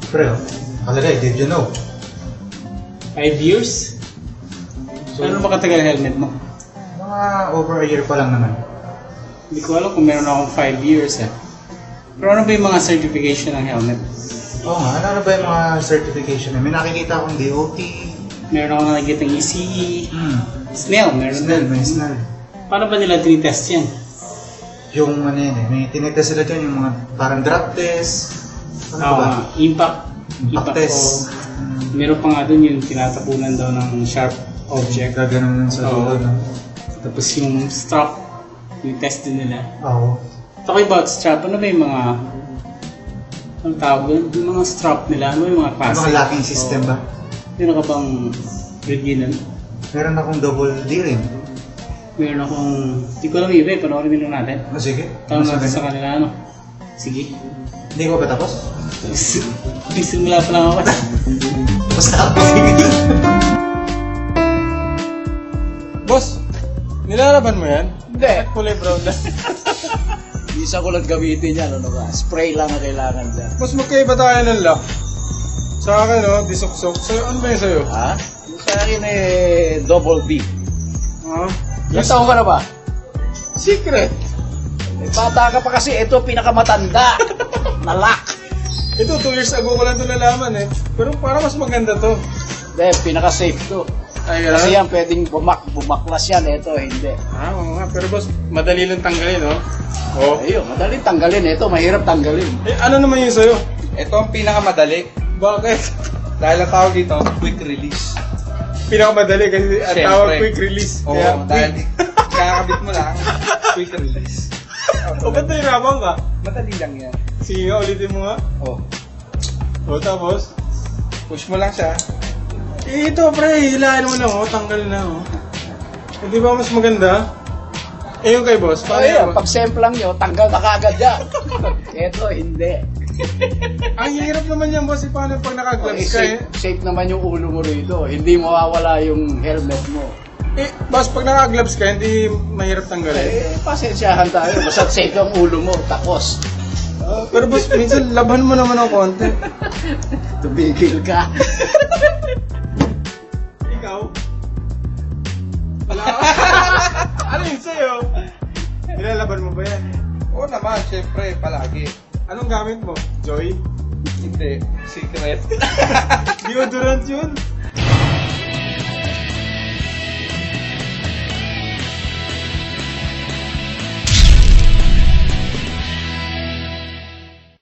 Pre, kalagay, did you know? 5 years? So, ano ba katagal helmet mo? Mga over a year pa lang naman. Hindi ko alam kung meron akong 5 years eh. Pero ano ba yung mga certification ng helmet? Oo nga, ano ba yung mga certification? May nakikita akong DOT. Meron akong nakikita ng ECE, Hmm. SNEL, meron Snell, din. may Snell. Paano ba nila tinitest yan? Yung ano yun eh, may tinitest sila dyan, yung mga parang drop test. Ano ba? Impact. Impact o- test. Meron pa nga dun yung tinatapunan daw ng sharp object. Gaganon sa Oo. dulo, no? Tapos yung strap, yung test din nila. Oo. Talking about strap, ano ba yung mga... Anong tawag doon? Yung mga strap nila, ano yung mga Yung klase? mga locking system ba? Meron ka bang review nun? Meron akong double D-ring. Meron akong... Hindi ko alam yung iba eh, panoorin din lang natin. Oh, sige. Tanong Mas natin sa maganda. kanila ano. Sige. Hindi ko pa tapos? Simula pa lang ako. Basta ako. Boss, nilalaban mo yan? Hindi. At kulay brown na. Isa ko lang gamitin yan, ano ba? Spray lang ang kailangan dyan. Boss, magkaiba tayo ng lock. Sa akin, oh, disok-sok. Sa'yo, ano ba yun sa'yo? Ha? Yung sa akin double B. Ha? Ilang taon ka na ba? Secret. Eh, bata ka pa kasi, ito pinakamatanda. Na lock. Ito, 2 years ago ko lang ito nalaman eh. Pero parang mas maganda to. Hindi, pinaka-safe to. Ay, Kasi yan, pwedeng bumaklas yan. Ito, hindi. Ah, oo nga. Pero boss, madali lang tanggalin, oh. Oh. Ayun, madaling tanggalin. Ito, mahirap tanggalin. Eh, ano naman yun sa'yo? Ito ang pinakamadali. Bakit? Dahil ang tawag dito, quick release. Pinakamadali kasi ang Siyempre. tawag quick release. Oo, Kaya, dahil kakabit mo lang, quick release. o ba't nahirapan ka? Madali lang yan. Sige nga, ulitin mo nga. Oh, O, tapos? push mo lang siya. Eh, ito, pre, hilahin mo lang, oh. Tanggal na, oh. Eh, di ba mas maganda? Eh, yung kay boss, paano Ayun, yun? pag semplang nyo, tanggal na kagad yan. Ito, hindi. Ang hirap naman yan, boss. Eh, paano pag naka-gloves ka, eh? Safe naman yung ulo mo rito. Hindi mawawala yung helmet mo. Eh, boss, pag naka-gloves ka, hindi mahirap tanggalin. Eh, pasensyahan tayo. Basta safe ang ulo mo, tapos. Pero boss, minsan laban mo naman ng konti. Tumigil ka. Ikaw? Wala ka. Ano yun sa'yo? Nilalaban mo ba yan? Oo naman, syempre, palagi. Anong gamit mo? Joy? Hindi, secret. Deodorant yun?